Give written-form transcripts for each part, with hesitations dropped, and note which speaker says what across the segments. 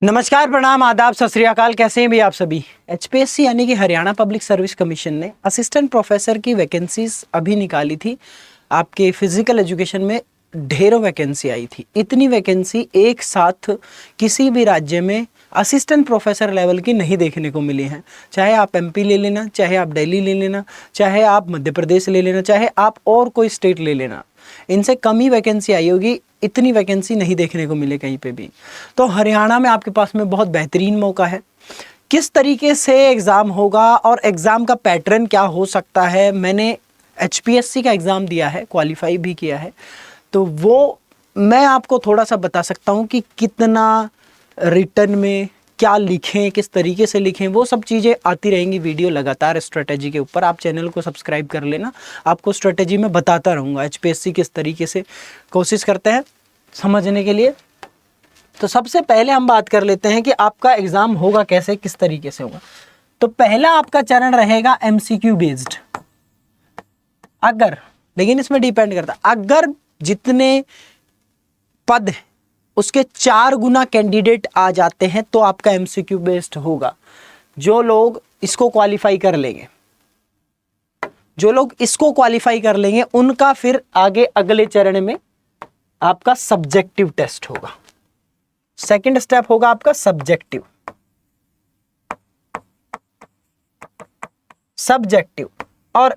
Speaker 1: नमस्कार, प्रणाम, आदाब, सत श्री अकाल। कैसे हैं भी आप सभी। एचपीएससी यानी कि हरियाणा पब्लिक सर्विस कमीशन ने असिस्टेंट प्रोफेसर की वैकेंसीज अभी निकाली थी। आपके फिजिकल एजुकेशन में ढेरों वैकेंसी आई थी। इतनी वैकेंसी एक साथ किसी भी राज्य में असिस्टेंट प्रोफेसर लेवल की नहीं देखने को मिली हैं। चाहे आप एमपी ले लेना, चाहे आप दिल्ली ले लेना, चाहे आप मध्य प्रदेश ले लेना, चाहे आप और कोई स्टेट ले लेना, इनसे कम ही वैकेंसी आई होगी। इतनी वैकेंसी नहीं देखने को मिले कहीं पे भी। तो हरियाणा में आपके पास में बहुत बेहतरीन मौका है। किस तरीके से एग्ज़ाम होगा और एग्ज़ाम का पैटर्न क्या हो सकता है, मैंने एचपीएससी का एग्ज़ाम दिया है, क्वालिफाई भी किया है, तो वो मैं आपको थोड़ा सा बता सकता हूँ कि कितना रिटर्न में क्या लिखें, किस तरीके से लिखें। वो सब चीज़ें आती रहेंगी वीडियो लगातार स्ट्रेटेजी के ऊपर। आप चैनल को सब्सक्राइब कर लेना, आपको स्ट्रेटेजी में बताता रहूँगा एचपीएससी किस तरीके से कोशिश करते हैं समझने के लिए। तो सबसे पहले हम बात कर लेते हैं कि आपका एग्ज़ाम होगा कैसे, किस तरीके से होगा। तो पहला आपका चरण रहेगा एमसीक्यू बेस्ड। अगर, लेकिन इसमें डिपेंड करता, अगर जितने पद उसके 4 गुना कैंडिडेट आ जाते हैं तो आपका एमसीक्यू बेस्ड होगा। जो लोग इसको क्वालिफाई कर लेंगे, जो लोग इसको क्वालिफाई कर लेंगे, उनका फिर आगे अगले चरण में आपका सब्जेक्टिव टेस्ट होगा। सेकंड स्टेप होगा आपका सब्जेक्टिव। और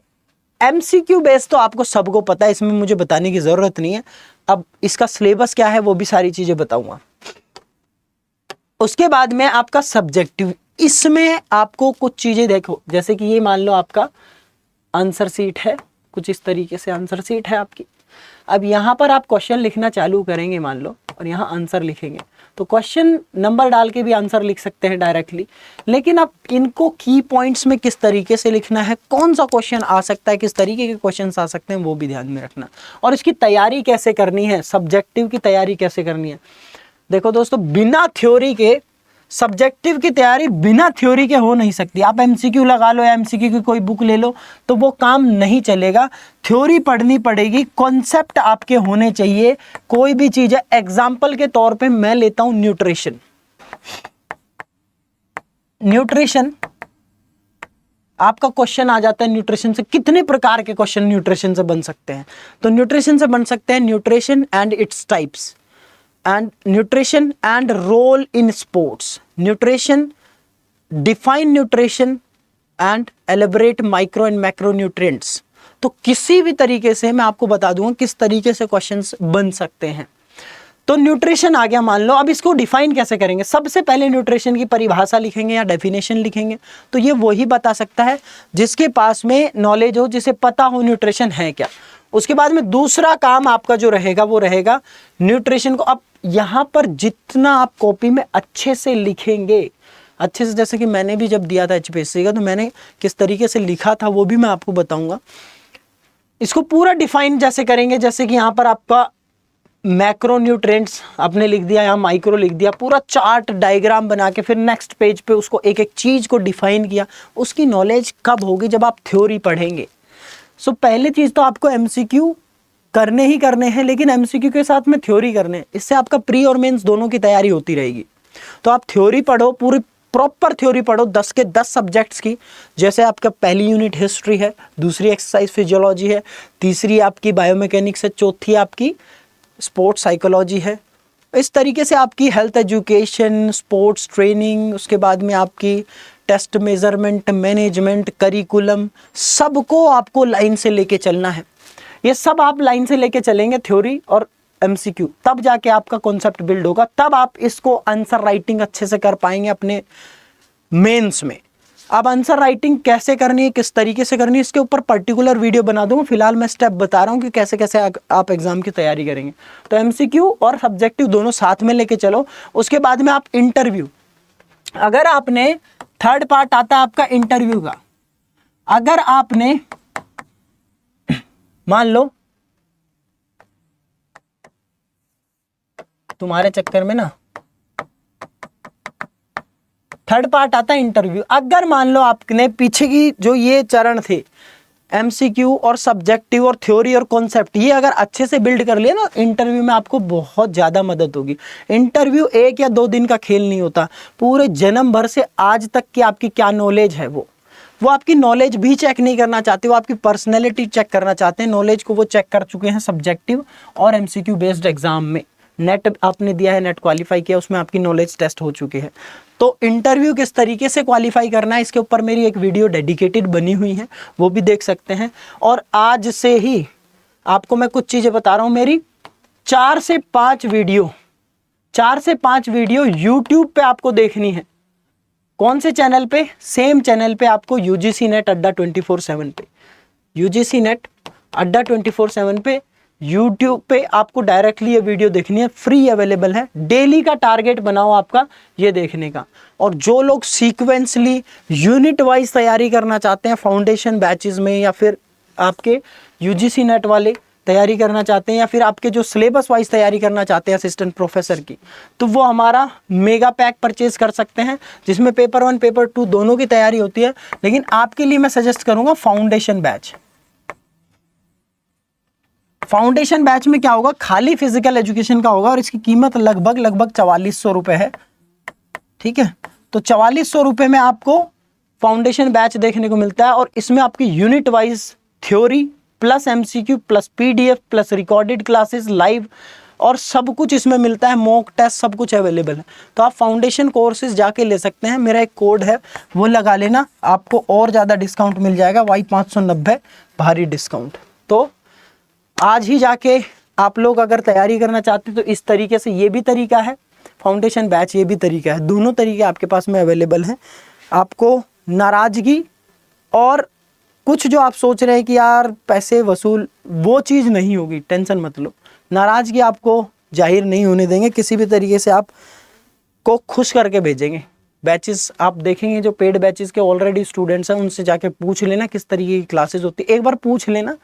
Speaker 1: एमसीक्यू बेस तो आपको सबको पता है, इसमें मुझे बताने की जरूरत नहीं है। अब इसका सिलेबस क्या है वो भी सारी चीजें बताऊंगा। उसके बाद में आपका सब्जेक्टिव, इसमें आपको कुछ चीजें देखो, जैसे कि ये मान लो आपका आंसर सीट है, कुछ इस तरीके से आंसर सीट है आपकी। अब यहाँ पर आप क्वेश्चन लिखना चालू करेंगे मान लो, और यहाँ आंसर लिखेंगे, तो क्वेश्चन नंबर डाल के भी आंसर लिख सकते हैं डायरेक्टली। लेकिन अब इनको की पॉइंट्स में किस तरीके से लिखना है, कौन सा क्वेश्चन आ सकता है, किस तरीके के क्वेश्चंस आ सकते हैं, वो भी ध्यान में रखना। और इसकी तैयारी कैसे करनी है, सब्जेक्टिव की तैयारी कैसे करनी है। देखो दोस्तों, बिना थ्योरी के सब्जेक्टिव की तैयारी बिना थ्योरी के हो नहीं सकती। आप एमसीक्यू लगा लो या एमसीक्यू की कोई बुक ले लो तो वो काम नहीं चलेगा। थ्योरी पढ़नी पड़ेगी, कॉन्सेप्ट आपके होने चाहिए। कोई भी चीज़ है, एग्जाम्पल के तौर पे मैं लेता हूं न्यूट्रिशन। न्यूट्रिशन आपका क्वेश्चन आ जाता है, न्यूट्रिशन से कितने प्रकार के क्वेश्चन न्यूट्रिशन से बन सकते हैं। तो न्यूट्रिशन से बन सकते हैं nutrition and its types, and nutrition and role in sports, nutrition, define nutrition and elaborate micro and macronutrients। तो किसी भी तरीके से मैं आपको बता दूंगा किस तरीके से क्वेश्चंस बन सकते हैं। तो न्यूट्रिशन आ गया मान लो। अब इसको डिफाइन कैसे करेंगे, सबसे पहले न्यूट्रिशन की परिभाषा लिखेंगे या डेफिनेशन लिखेंगे। तो ये वही बता सकता है जिसके पास में नॉलेज हो, जिसे पता हो न्यूट्रिशन है क्या। उसके बाद में दूसरा काम आपका जो रहेगा वो रहेगा न्यूट्रिशन को। अब यहाँ पर जितना आप कॉपी में अच्छे से लिखेंगे, अच्छे से, जैसे कि मैंने भी जब दिया था एचपीएससी का, तो मैंने किस तरीके से लिखा था वो भी मैं आपको बताऊंगा। इसको पूरा डिफाइन जैसे करेंगे, जैसे कि यहाँ पर आपका मैक्रो न्यूट्रिएंट्स आपने लिख दिया, यहाँ माइक्रो लिख दिया, पूरा चार्ट डायग्राम बना के फिर नेक्स्ट पेज पे उसको एक एक चीज को डिफाइन किया। उसकी नॉलेज कब होगी, जब आप थ्योरी पढ़ेंगे। सो पहली चीज तो आपको एमसीक्यू करने ही करने हैं, लेकिन एमसीक्यू के साथ में थ्योरी करने हैं। इससे आपका प्री और मेंस दोनों की तैयारी होती रहेगी। तो आप थ्योरी पढ़ो, पूरी प्रॉपर थ्योरी पढ़ो 10 के 10 सब्जेक्ट्स की। जैसे आपका पहली यूनिट हिस्ट्री है, दूसरी एक्सरसाइज फिजियोलॉजी है, तीसरी आपकी बायोमैकेनिक्स है, चौथी आपकी स्पोर्ट्स साइकोलॉजी है। इस तरीके से आपकी हेल्थ एजुकेशन, स्पोर्ट्स ट्रेनिंग, उसके बाद में आपकी टेस्ट मेजरमेंट, मैनेजमेंट, करिकुलम, सबको आपको लाइन से लेके चलना है। ये सब आप लाइन से लेके चलेंगे, थ्योरी और एमसीक्यू, तब जाके आपका कॉन्सेप्ट बिल्ड होगा। तब आप इसको आंसर राइटिंग अच्छे से कर पाएंगे अपने मेंस में। अब आंसर राइटिंग कैसे करनी है, किस तरीके से करनी है, इसके ऊपर पर्टिकुलर वीडियो बना दूंगा। फिलहाल मैं स्टेप बता रहा हूँ कि कैसे कैसे आप एग्जाम की तैयारी करेंगे। तो एमसीक्यू और सब्जेक्टिव दोनों साथ में लेके चलो। उसके बाद में आप इंटरव्यू, अगर आपने थर्ड पार्ट आता है आपका इंटरव्यू का, अगर आपने मान लो तुम्हारे चक्कर में ना थर्ड पार्ट आता है इंटरव्यू। अगर मान लो आपने पीछे की जो ये चरण थे, एमसीक्यू और सब्जेक्टिव और थ्योरी और कॉन्सेप्ट, ये अगर अच्छे से बिल्ड कर लिए ना, इंटरव्यू में आपको बहुत ज़्यादा मदद होगी। इंटरव्यू 1 या 2 दिन का खेल नहीं होता, पूरे जन्म भर से आज तक की आपकी क्या नॉलेज है, वो आपकी नॉलेज भी चेक नहीं करना चाहते, वो आपकी पर्सनैलिटी चेक करना चाहते हैं। नॉलेज को वो चेक कर चुके हैं सब्जेक्टिव और एमसीक्यू बेस्ड एग्जाम में। नेट आपने दिया है, नेट क्वालिफाई किया, उसमें आपकी नॉलेज टेस्ट हो चुकी है। तो इंटरव्यू किस तरीके से क्वालिफाई करना है, इसके ऊपर मेरी एक वीडियो डेडिकेटेड बनी हुई है, वो भी देख सकते हैं। और आज से ही आपको मैं कुछ चीज़ें बता रहा हूँ, मेरी 4 से 5 वीडियो यूट्यूब पे आपको देखनी है। कौन से चैनल पे? सेम चैनल पे आपको यूजीसी नेट अड्डा 24/7 पे, यूजीसी नेट अड्डा 24/7 पे यूट्यूब पे आपको डायरेक्टली ये वीडियो देखनी है, फ्री अवेलेबल है। डेली का टारगेट बनाओ आपका ये देखने का। और जो लोग सीक्वेंसली यूनिट वाइज तैयारी करना चाहते हैं फाउंडेशन बैचेस में, या फिर आपके यूजीसी नेट वाले तैयारी करना चाहते हैं, या फिर आपके जो सिलेबस वाइज तैयारी करना चाहते हैं असिस्टेंट प्रोफेसर की, तो वो हमारा मेगा पैक परचेज कर सकते हैं, जिसमें पेपर 1 पेपर 2 दोनों की तैयारी होती है। लेकिन आपके लिए मैं सजेस्ट करूंगा फाउंडेशन बैच। फाउंडेशन बैच में क्या होगा, खाली फिजिकल एजुकेशन का होगा और इसकी कीमत लगभग 4400 रुपए है। ठीक है, तो 4400 रुपए में आपको फाउंडेशन बैच देखने को मिलता है। और इसमें आपकी unit wise theory plus MCQ plus PDF plus recorded classes live और सब कुछ इसमें मिलता है, मॉक टेस्ट सब कुछ अवेलेबल है। तो आप फाउंडेशन कोर्सेज जाके ले सकते हैं। मेरा एक कोड है वो लगा लेना, आपको और ज़्यादा डिस्काउंट मिल जाएगा, Y590 भारी डिस्काउंट। तो आज ही जाके आप लोग अगर तैयारी करना चाहते हैं तो इस तरीके से, ये भी तरीका है फाउंडेशन बैच, ये भी तरीका है, दोनों तरीके आपके पास में अवेलेबल हैं। आपको नाराज़गी और कुछ जो आप सोच रहे हैं कि यार पैसे वसूल, वो चीज़ नहीं होगी, टेंशन मत लो। नाराज़गी आपको जाहिर नहीं होने देंगे, किसी भी तरीके से आप को खुश करके भेजेंगे। बैचेस आप देखेंगे जो पेड बैचेस के ऑलरेडी स्टूडेंट्स हैं, उनसे जाके पूछ लेना किस तरीके की क्लासेस होती है, एक बार पूछ लेना,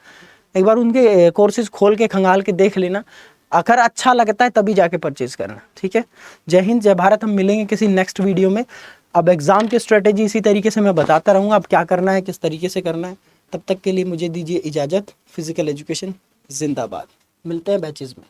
Speaker 1: एक बार उनके कोर्सेज खोल के खंगाल के देख लेना। अगर अच्छा लगता है तभी जाके परचेज करना। ठीक है, जय हिंद जय भारत। हम मिलेंगे किसी नेक्स्ट वीडियो में। अब एग्ज़ाम की स्ट्रेटेजी इसी तरीके से मैं बताता रहूँगा, अब क्या करना है, किस तरीके से करना है। तब तक के लिए मुझे दीजिए इजाज़त। फिजिकल एजुकेशन जिंदाबाद। मिलते हैं बैचेस में।